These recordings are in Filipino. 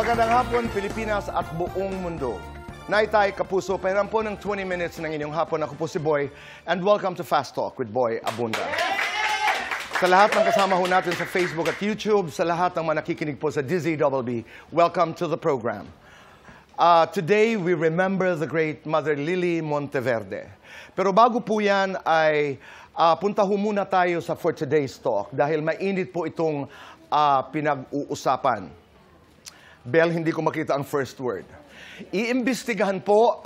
Magandang hapon, Pilipinas at buong mundo. Naitay Kapuso, pahiram po ng 20 minutes ng inyong hapon. Ako po si Boy, and welcome to Fast Talk with Boy Abunda. Sa lahat ng kasama ho natin sa Facebook at YouTube, sa lahat ng mga nakikinig po sa DZWB, welcome to the program. Today, we remember the great Mother Lily Monteverde. Pero bago po yan ay punta ho muna tayo sa For Today's Talk dahil mainit po itong pinag-uusapan. Bel, hindi ko makita ang first word. Iimbestigahan po,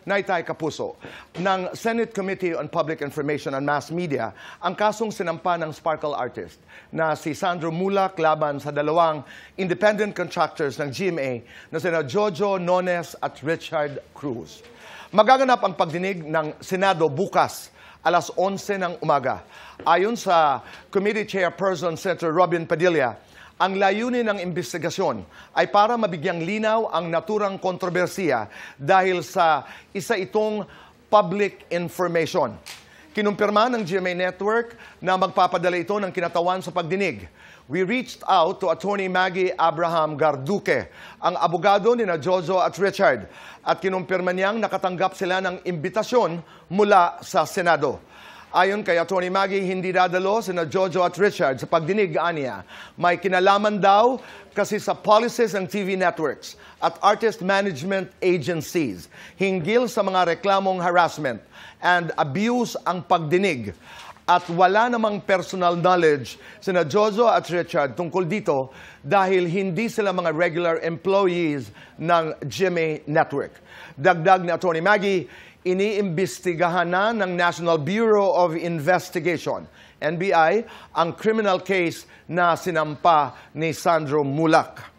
Naitay Kapuso, ng Senate Committee on Public Information and Mass Media ang kasong sinampa ng Sparkle artist na si Sandro Mulak laban sa dalawang independent contractors ng GMA na sina Jojo Nones at Richard Cruz. Magaganap ang pagdinig ng Senado bukas, alas 11 ng umaga. Ayon sa Committee Chairperson Senator Robin Padilla, ang layunin ng investigasyon ay para mabigyang linaw ang naturang kontrobersiya dahil sa isa itong public information. Kinumpirma ng GMA Network na magpapadala ito ng kinatawan sa pagdinig. We reached out to Attorney Maggie Abraham Garduque, ang abogado ni Jojo at Richard, at kinumpirma niyang nakatanggap sila ng imbitasyon mula sa Senado. Ayon kay Atty. Maggie, hindi dadalo sina Jojo at Richard sa pagdinig aniya. May kinalaman daw kasi sa policies ng TV networks at artist management agencies hinggil sa mga reklamong harassment and abuse ang pagdinig. At wala namang personal knowledge sina Jojo at Richard tungkol dito dahil hindi sila mga regular employees ng GMA Network. Dagdag ni Atty. Maggie, iniimbestigahan na ng National Bureau of Investigation, NBI, ang criminal case na sinampa ni Sandro Mulak.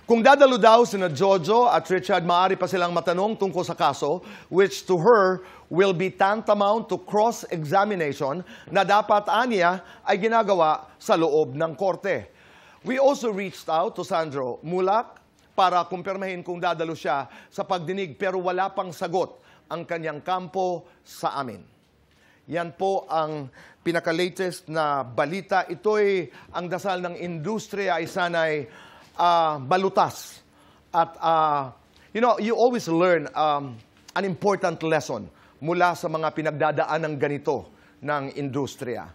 Kung dadalo daw sina Jojo at Richard, maaari pa silang matanong tungkol sa kaso, which to her will be tantamount to cross-examination na dapat aniya ay ginagawa sa loob ng korte. We also reached out to Sandro Mulak para kumpirmahin kung dadalo siya sa pagdinig pero wala pang sagot ang kanyang kampo sa amin. Yan po ang pinaka-latest na balita. Ito'y ang dasal ng industriya ay sana'y balutas. At, you always learn an important lesson mula sa mga pinagdadaan ng ganito ng industriya.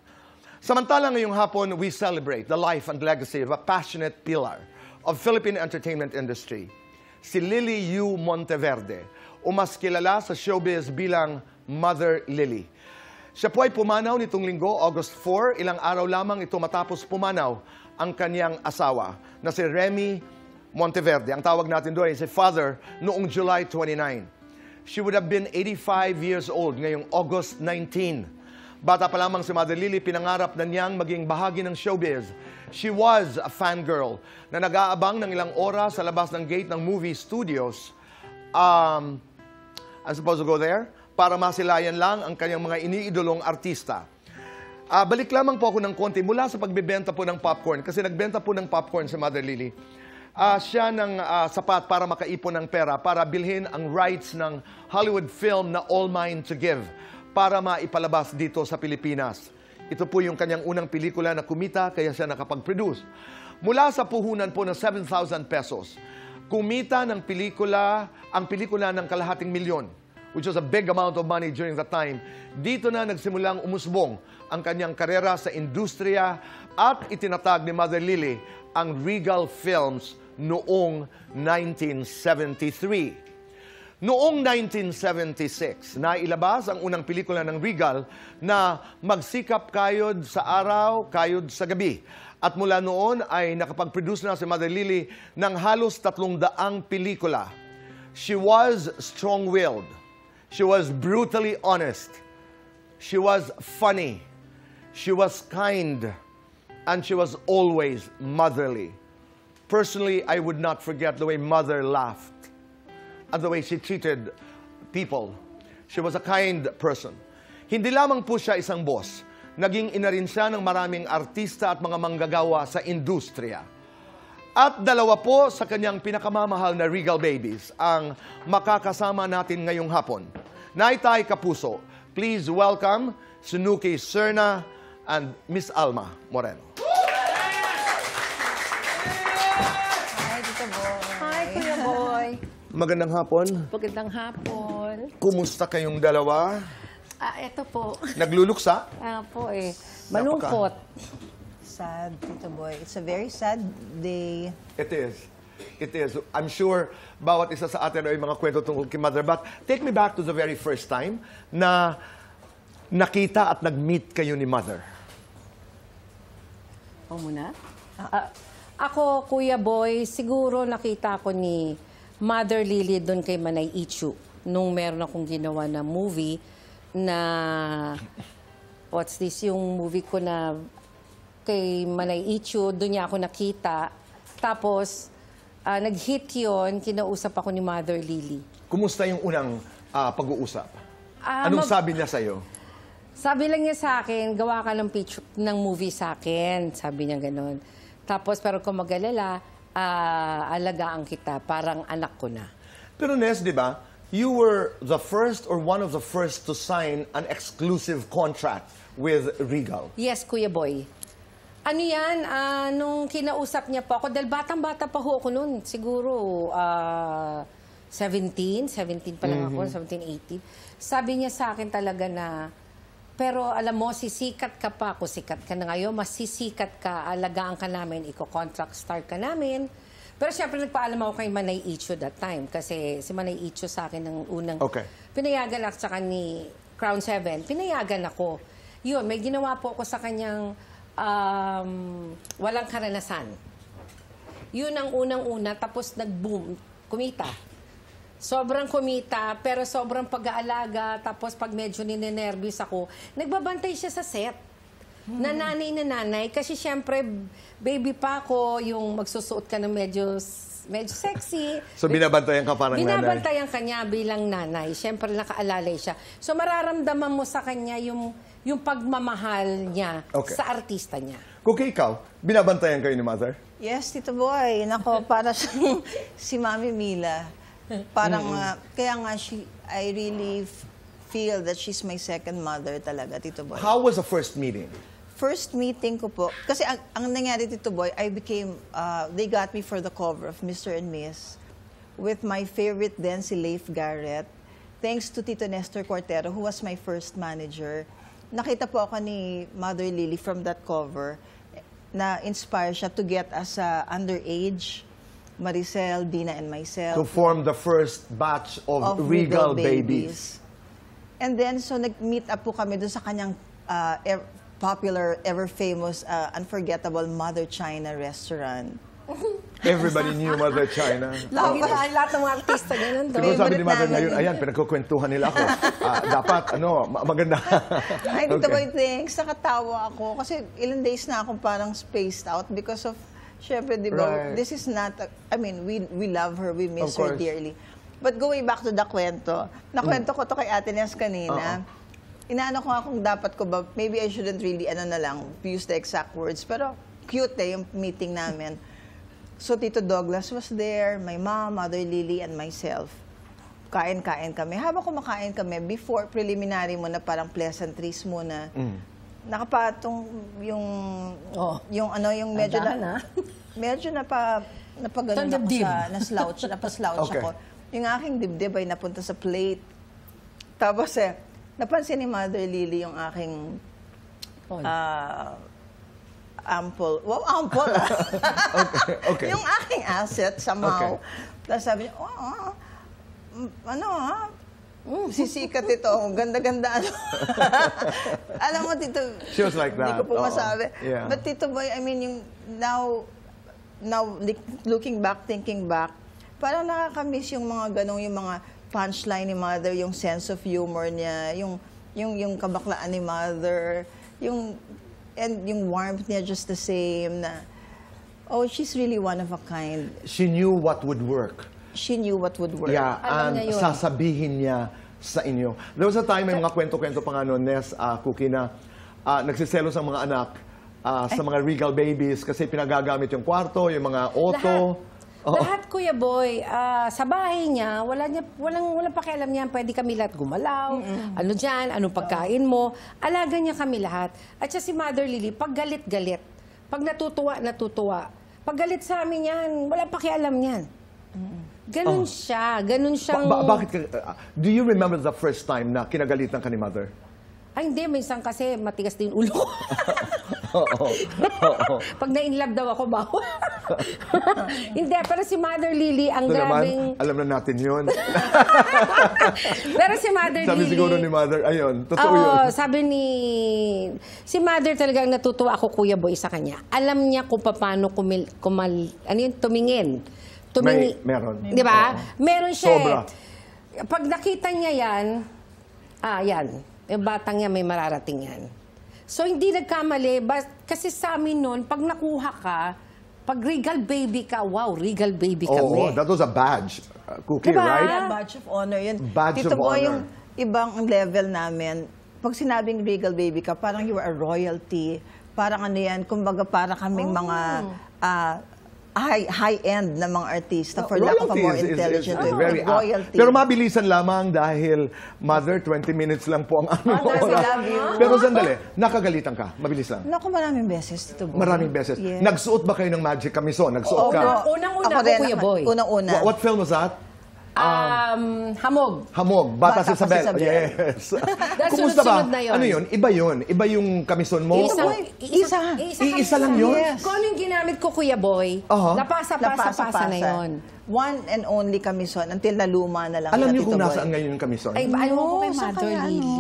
Samantala ngayong hapon, we celebrate the life and legacy of a passionate pillar of Philippine entertainment industry, si Lily Yu Monteverde, o mas kilala sa showbiz bilang Mother Lily. Siya po ay pumanaw nitong linggo, August 4, ilang araw lamang ito matapos pumanaw ang kanyang asawa na si Remy Monteverde. Ang tawag natin doon ay si Father noong July 29. She would have been 85 years old ngayong August 19. Bata pa lamang si Mother Lily, pinangarap na niyang maging bahagi ng showbiz. She was a fangirl na nag-aabang ng ilang oras sa labas ng gate ng movie studios. I'm supposed to go there para masilayan lang ang kanyang mga iniidolong artista. Balik lamang po ako ng konti mula sa pagbebenta po ng popcorn kasi nagbenta po ng popcorn si Mother Lily. Siya ng sapat para makaipon ng pera para bilhin ang rights ng Hollywood film na All Mine to Give para maipalabas dito sa Pilipinas. Ito po yung kanyang unang pelikula na kumita kaya siya nakapag-produce. Mula sa puhunan po ng 7,000 pesos, kumita ng pelikula, ang pelikula ng kalahating milyon, which was a big amount of money during that time. Dito na nagsimulang umusbong ang kanyang karera sa industriya at itinatag ni Mother Lily ang Regal Films noong 1973. Noong 1976, nailabas ang unang pelikula ng Regal na Magsikap Kayod sa Araw, Kayod sa Gabi. At mula noon ay nakapag-produce na si Mother Lily ng halos 300 pelikula. She was strong-willed. She was brutally honest. She was funny. She was kind. And she was always motherly. Personally, I would not forget the way Mother laughed and the way she treated people. She was a kind person. Hindi lamang po siya isang boss. Naging ina rin siya ng maraming artista at mga manggagawa sa industriya. At dalawa po sa kanyang pinakamamahal na Regal Babies ang makakasama natin ngayong hapon. Naitay Kapuso, please welcome Sunuki Serna and Miss Alma Moreno. Hi, Tito Bo. Kuya Boy. Magandang hapon. Magandang hapon. Kumusta kayong dalawa? Eto po. Nagluluksa? Po malungkot. Sad, Tito Boy. It's a very sad day. It is. It is. I'm sure bawat isa sa atin ay mga kwento tungkol kay Mother. But take me back to the very first time na nakita at nag-meet kayo ni Mother. Muna? Ako, Kuya Boy, siguro nakita ko ni Mother Lily doon kay Manay Ichu nung meron akong ginawa na movie na what's this, yung movie ko na kay Manay Ichu, doon niya ako nakita. Tapos, nag-hit yun, kinausap ako ni Mother Lily. Kumusta yung unang pag-uusap? Anong sabi niya sa'yo? Sabi lang niya sa akin, gawa ka ng picture ng movie sa akin. Sabi niya ganun. Tapos, pero kung mag-alala, alagaan kita, parang anak ko na. Pero Nes, di ba, you were the first or one of the first to sign an exclusive contract with Regal. Yes, Kuya Boy. Ano yan, nung kinausap niya po ako, dahil batang-bata pa ho ako noon, siguro 17 pa lang ako, 17, 18. Sabi niya sa akin talaga na, pero alam mo, sisikat ka pa, ako sikat ka na ngayon, mas sisikat ka, alagaan ka namin, iko-contract star ka namin. Pero siyempre nagpaalam ako kay Manay Icho that time, kasi si Manay Icho sa akin ng unang pinayagan ako sa ni Crown 7, pinayagan ako. Yun, may ginawa po ako sa kanyang walang karanasan. Yun ang unang-una, tapos nag-boom, kumita. Sobrang kumita, pero sobrang pag-aalaga, tapos pag medyo ninenervous ako, nagbabantay siya sa set. Na nanay, kasi syempre, baby pa ako, yung magsusuot ka ng medyo sexy. So binabantayan ka parang nanay? Binabantayan ka niya bilang nanay. Syempre, nakaalalay siya. So mararamdaman mo sa kanya yung pagmamahal niya sa artista niya. Cookie, ikaw, binabantayan kayo ni Mother? Yes, Tito Boy. Nako, para siyang si Mami Mila. Parang, kaya nga, I really feel that she's my second mother talaga, Tito Boy. How was the first meeting? First meeting ko po, kasi ang nangyari, Tito Boy, they got me for the cover of Mr. and Miss with my favorite then, si Leif Garrett. Thanks to Tito Nestor Cortero, who was my first manager. Nakita po ako ni Mother Lily from that cover na inspire siya to get us underage, Maricel, Dina, and myself. To form the first batch of Regal babies. And then, so nag-meet up po kami doon sa kanyang popular, ever-famous, unforgettable Mother China restaurant. Everybody knew Mother China. Lahat ng mga artista niya nandun. Siguro sabi ni Mother ngayon, ayan, pinagkukwentuhan nila ako. Dapat, maganda. Ay, Tito Boy, thanks. Nakatawa ako. Kasi ilang days na akong parang spaced out because of, syempre, di ba, this is not, we love her, we miss her dearly. But going back to the kwento, nakwento ko to kay Ate Nes kanina. Inaano ko nga kung dapat ko ba, maybe I shouldn't really, use the exact words, pero cute yung meeting namin. So, Tito Douglas was there, my mom, Mother Lily, and myself. Kain-kain kami. Habang kumakain kami, before preliminary muna, parang pleasantries muna, nakapatong yung medyo medyo napagano ako napaslouch ako. Yung aking dibdib ay napunta sa plate. Tapos napansin ni Mother Lily yung aking ample. Wow, ample. Okay. Yung aking asset somehow. Tapos sabi niya, sisikat ito. Ganda-ganda. Alam mo, Tito, she was like that. Hindi ko po masabi. Yeah. But Tito Boy, yung now looking back, thinking back, parang nakakamiss yung mga ganong, yung mga punchline ni Mother, yung sense of humor niya, yung kabaklaan ni Mother, yung warmth niya just the same na, she's really one of a kind. She knew what would work. She knew what would work. Yeah, and sasabihin niya sa inyo. There was a time, may mga kwento-kwento pa nga noon, Nes, Cookie, na nagsiselos ang mga anak sa mga Regal babies kasi pinagagamit yung kwarto, yung mga auto. Lahat, Kuya Boy, sa bahay niya, walang pakialam niya, pwede kami lahat gumalaw, ano dyan, anong pagkain mo, alaga niya kami lahat. At siya si Mother Lily, pag galit-galit, pag natutuwa, natutuwa. Pag galit sa amin yan, walang pakialam yan. Ganun siya. Ganun siyang... Bakit ka, do you remember the first time na kinagalitan ka ni mother? Ay, hindi. Minsan kasi matigas din ulo ko. Oo. Pag na-inlove daw ako, bawal. Hindi, pero si Mother Lily, ang Ito grabing... naman, alam na natin yun. Pero si Mother Sabi Lily... siguro ni mother, ayun, totoo Oo, yun. sabi ni... Si Mother talagang natutuwa ako, Kuya Boy, sa kanya. Alam niya kung paano tumingin. Meron. Di ba? Meron siya. Sobra. Pag nakita niya yan, yan. Yung batang niya may mararating yan. So, hindi nagkamali. Kasi sa amin noon, pag nakuha ka, pag regal baby ka, wow, regal baby Oo, kami. that was a badge. Cookie, Diba? right? Yeah, badge of honor yun. Badge Tito of Boy, honor. yung ibang level namin, pag sinabing regal baby ka, parang you are a royalty. Parang ano yan, kumbaga para kaming mga high-end na mga artista for lack of a more intelligent is word. very apt. Royalty. Pero mabilisan lamang dahil, mother, 20 minutes lang po ang aming Mother, we oras. love you. Pero sandali, nakagalitan ka. Mabilis lang. Naku, maraming beses, Tito Boy. Maraming beses. Yes. Nagsuot ba kayo ng magic camisón? Nagsuot ka? Unang-una Ako ako, rin, Kuya Boy. Unang-una. What film was that? Hamog. Hamog, Bata si Bata pa si Isabel. Isabel. Yes. Dahil Kumusta ba? sunod-sunod na yun. Ano yun? Iba yun? Iba yung kamison mo? Iisa lang yun? Yes. Kung ano yung ginamit ko, Kuya Boy, napasa-pasa na yun. One and only kamisyon until naluma na lang. Alam na, niyo Tito kung Boy. nasaan ngayon yung kamison? Ay, alam mo ko kay saan Mother kaya, Lily.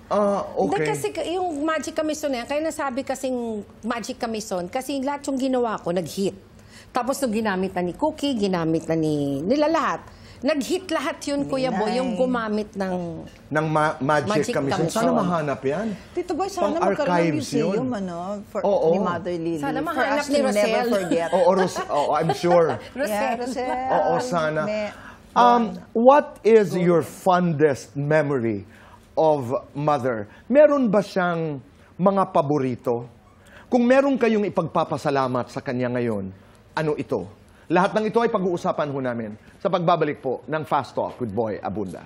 Okay. Hindi kasi yung magic kamison na yan, kaya nasabi kasing magic kamison, kasi lahat yung ginawa ko, nag-hit. Tapos nung ginamit na ni Cookie, ginamit na nila lahat. Nag-hit lahat yun, Kuya Boy, yung gumamit ng... Magic kamison. kamison. Sana mahanap yan. Tito Boy, sana magkaroon ng Pang-archives museum, yun. ni Mother Lily. Sana for mahanap us ni to never Rosel. forget. I'm sure. Yeah, Rosel. Oo, sana. May- What is your fondest memory of mother? Meron ba siyang mga paborito? Kung meron kayong ipagpapasalamat sa kanya ngayon, ano ito? Lahat ng ito ay pag-uusapan ho namin sa pagbabalik po ng Fast Talk with Boy Abunda.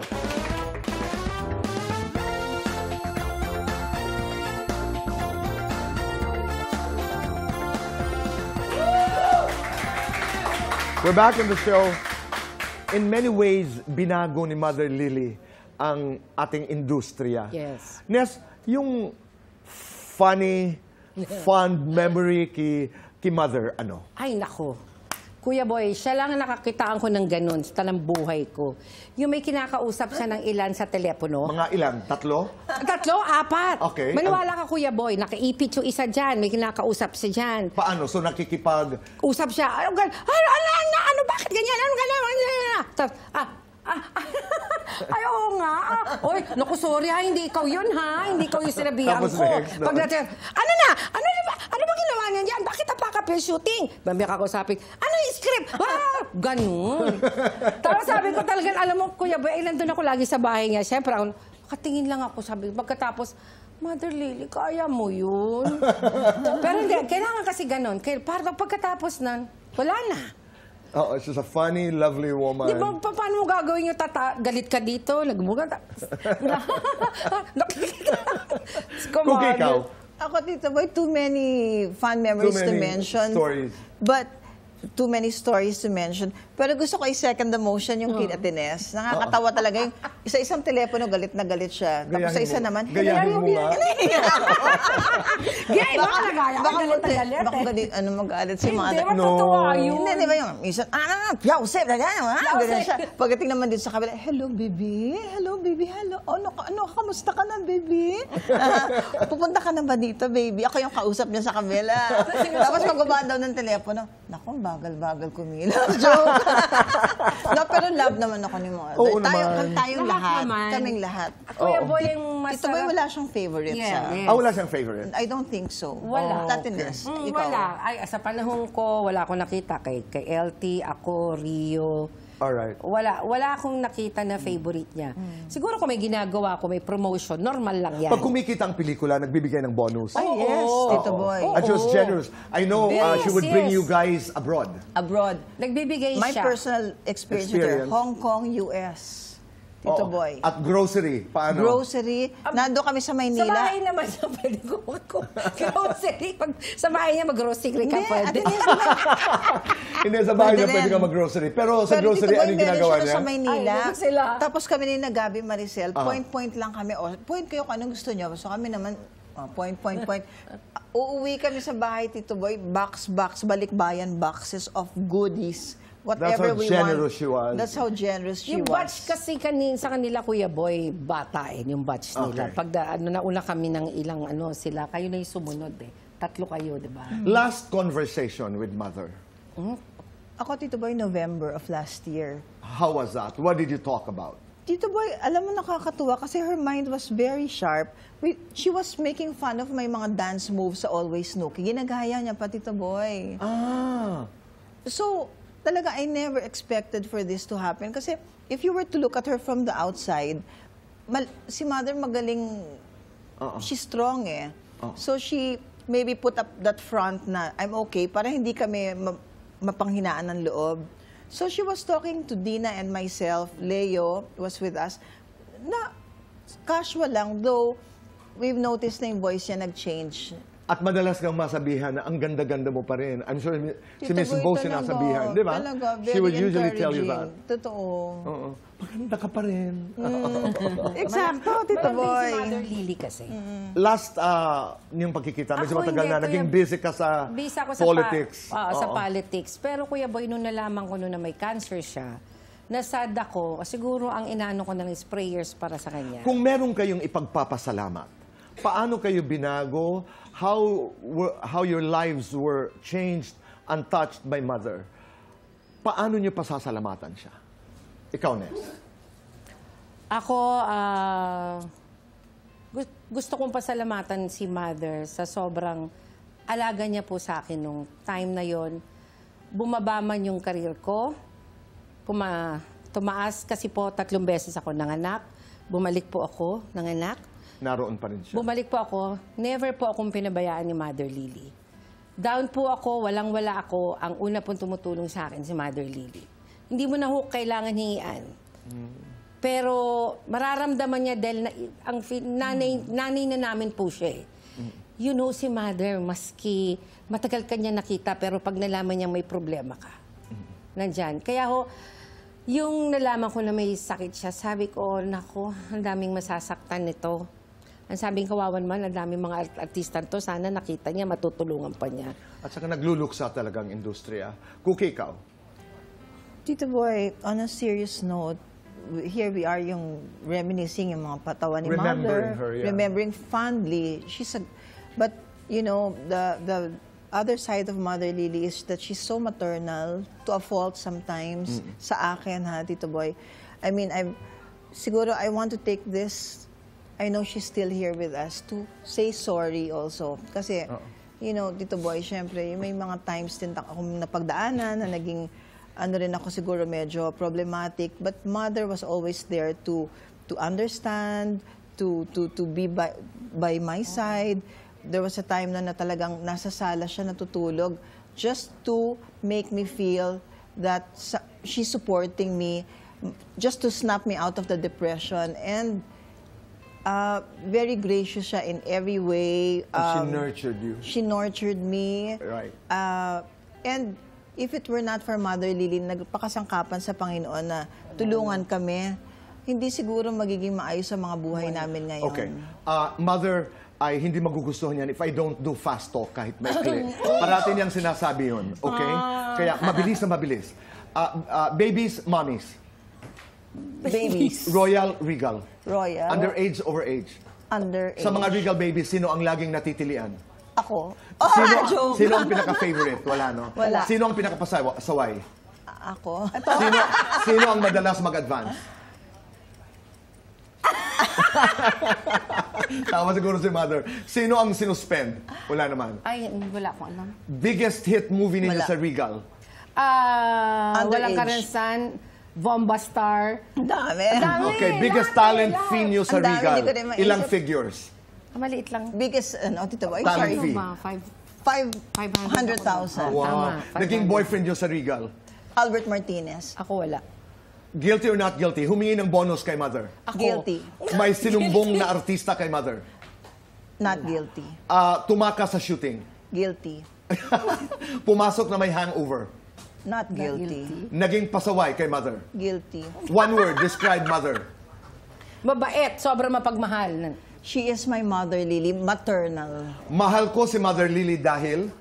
We're back in the show. In many ways, binago ni Mother Lily ang ating industriya. Yes. Nes, yung funny, fond memory ki Mother, ano? Ay, nako. Kuya Boy, siya lang ang nakakitaan ko ng ganun sa talang buhay ko. Yung may kinakausap siya ng ilan sa telepono. Mga ilan? 3? 3, 4. Okay. Maniwala ka, Kuya Boy, nakaipit yung isa dyan, may kinakausap siya dyan. Paano? So nakikipag... Usap siya, ano, bakit ganyan? Ano ganyan? Tapos, ay, oo nga. Oy, naku, sorry ha, hindi ikaw yun ha. Hindi ikaw yung sinabihan Tapos ko. next, no? Pagdating, ano ba ginawa niyan dyan? Bakit napakapil shooting? Bambi ka kausapin, ano yung script? Ganun. Tapos sabi ko talagang, alam mo, Kuya Boy, nandun ako lagi sa bahay niya. Siyempre, ako, katingin lang ako, sabi ko. Pagkatapos, Mother Lily, kaya mo yun. Pero hindi, kailangan kasi ganun. Para pagkatapos nun, wala na. Oh, she's a funny, lovely woman. Di ba, paano mo gagawin yung galit ka dito, nagmuga, Cookie, ikaw? Ako, Tito Boy, too many fun memories to mention. Stories. But, too many stories to mention. Pero gusto ko i-second the motion yung kid Atines. Nakakatawa talaga yung isa-isang telepono, galit na galit siya. Tapos sa isa naman, gayahin mo nga. Gay, baka nagaya ka galit na galit. Baka galit, mag-galit si mga... Hindi, matutuwa yun. Hindi, di ba yung isa, Joseph, ganyan siya. Pagdating naman dito sa kabila, hello, baby, hello. Ano, kamusta ka na, baby? Pupunta ka na ba dito, baby? Ako yung kausap niya sa kabila. Tapos magbabaan daw ng telepono, naku, bagal-bagal kumilaw. Joke. No, pero love naman ako ni Mother. Oo naman. Tayong lahat. naman. Kaming lahat. Kuya Boy, yung masarap. Ito ba wala siyang favorite Yeah, sa... yeah. Wala siyang favorite. I don't think so. Wala. Tatines. Ikaw. Wala. Ay, sa panahon ko, wala akong nakita kay LT, ako, Rio. Alright. Wala akong nakita na favorite niya. Siguro kung may ginagawa ko, may promotion, normal lang yan. Pag kumikita ang pelikula, nagbibigay ng bonus. Ay, yes, Tito Boy. And she was generous. I know she would bring you guys abroad. Abroad. Nagbibigay My siya. personal experience with her, Hong Kong, US. Tito Oo. Boy. At grocery, paano? Grocery. Nando kami sa Sa Maynila. bahay naman siya pwede ko grocery. Pag sa bahay niya mag-grocery ka Hindi, pwede. Hindi, sa bahay na Pwede pwede rin. ka mag-grocery. Pero sa Pero grocery, Tito Boy, ano yung meron ginagawa siya niya? sa Maynila. Ay, sila. Tapos kami ni na Gabi Maricel, point lang kami. O, point kayo kung anong gusto niyo. So kami naman, point. Uuwi kami sa bahay, Tito Boy, box, balikbayan boxes of goodies. Whatever how we generous want. she was. That's how generous she Yung was. batch kasi sa kanila, Kuya Boy, bata yung batch nila. Okay. Pag nauna kami ng ilang sila, kayo na yung sumunod eh. 3 kayo, di ba? Last conversation with mother. Ako, Tito Boy, November of last year. How was that? What did you talk about? Tito Boy, alam mo nakakatuwa kasi her mind was very sharp. She was making fun of my mga dance moves sa Always Snooki. Ginagaya niya pa, Tito Boy. Ah. So, talaga, I never expected for this to happen. Kasi if you were to look at her from the outside, si Mother magaling, she's strong eh. So she maybe put up that front na, I'm okay, para hindi kami mapanghinaan ng loob. So she was talking to Dina and myself, Leo was with us, na casual lang, though we've noticed na yung voice niya nag-change. At madalas kang masabihan na ang ganda-ganda mo pa rin. I'm sure si Tito Miss Boy, Bo talaga, sinasabihan, di ba? Talaga, She would usually tell you that. encouraging. Totoo. Oo. Maganda ka pa rin. Exacto, Tito Malambing Boy. si Mother Lily kasi. Last yung pagkikita, medyo Ako matagal hindi, na. Naging busy ka sa Busy ako politics. sa Oo. politics. Pero Kuya Boy, nung nalaman ko na may cancer siya, nasad ako. Siguro ang inaano ko ng is prayers para sa kanya. Kung meron kayong ipagpapasalamat, paano kayo binago? How your lives were changed and touched by mother? Paano niyo pasasalamatan siya? Ikaw, Ness. Ako, gusto kong pasalamatan si Mother sa sobrang alaga niya po sa akin nung time na yon. Bumaba man yung career ko, tumaas kasi po 3 beses ako nanganak. Bumalik po ako nanganak. Naroon pa rin siya. Bumalik po ako. Never po akong pinabayaan ni Mother Lily. Down po ako, walang-wala ako. Ang una pong tumutulong sa akin si Mother Lily. Hindi mo na ho kailangan hingian. Pero mararamdaman niya dahil nanay na namin po siya eh. You know si Mother, maski matagal ka niya nakita, pero pag nalaman niya may problema ka, nandyan. Kaya ho, yung nalaman ko na may sakit siya, sabi ko, nako, ang daming masasaktan nito. Ang sabing kawawan man, ang daming mga artista to, sana nakita niya, matutulungan pa niya. At saka nagluluksa talagang industriya. Cookie, ikaw. Tito Boy, on a serious note, here we are yung reminiscing yung mga patawa ni Remembering Mother. her, yeah. Remembering fondly. But, you know, the other side of Mother Lily is that she's so maternal to a fault sometimes sa akin, ha, Tito Boy. I mean, siguro I want to take this, I know she's still here with us, to say sorry also. Kasi, you know, Tito Boy, syempre, may mga times din akong napagdaanan na naging, ano rin ako siguro medyo problematic. But Mother was always there to understand, to be by my side. There was a time na talagang nasa sala siya natutulog just to make me feel that she's supporting me, just to snap me out of the depression. And very gracious siya in every way. She nurtured you. She nurtured me. Right. And if it were not for Mother Lily, nagpakasangkapan sa Panginoon na tulungan kami, hindi siguro magiging maayos sa mga buhay namin ngayon. Okay. Mother, ay hindi magugustuhan yan if I don't do fast talk kahit maikli. Parati niyang sinasabi yun. Okay? Kaya mabilis na mabilis. Babies, mommies. Babies. Royal, regal. Royal. Underage, overage. Underage. Sa mga regal babies, sino ang laging natitilian? Ako. Joke. Sino ang pinaka-favorite? Wala, no? Wala. Sino ang pinaka-pasaway? Ako. Sino ang madalas mag-advance? Tama siguro si Mother. Sino ang sinuspend? Wala naman. Ay, wala akong alam. Biggest hit movie ninyo Wala. sa Regal? Walang Underage. karansan, Bomba Star. Dami. Okay, biggest talent fee nyo sa Ang dami, Regal. hindi ko rin maisip. Ilang figures? Maliit lang. Biggest, Tito Boy, Talent sorry. fee. Ba, 500,000. Wow. Tama, Naging 500. boyfriend nyo sa Regal? Albert Martinez. Ako wala. Guilty or not guilty, humingi ng bonus kay mother. Ako. Guilty. May sinumbong na artista kay mother. Not guilty. Tumaka sa shooting. Guilty. Pumasok na may hangover. Not guilty. Naging pasaway kay mother. Guilty. One word, describe mother. Mabait, sobrang mapagmahal. She is my mother, Lily. Maternal. Mahal ko si Mother Lily dahil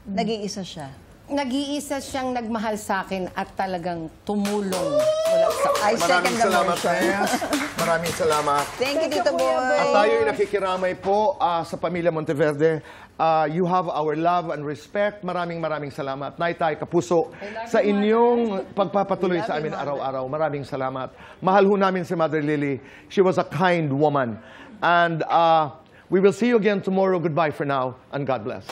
Nag-iisa siya. Nag-iisa siyang nagmahal sa akin at talagang tumulong mula sa I second the motion. Tess. Maraming salamat. Thank you, Tito Boy. At tayo'y nakikiramay po sa pamilya Monteverde. You have our love and respect. Maraming salamat. Naitay Kapuso, sa inyong pagpapatuloy sa amin araw-araw. Maraming salamat. Mahal ho namin si Mother Lily. She was a kind woman. And we will see you again tomorrow. Goodbye for now, and God bless.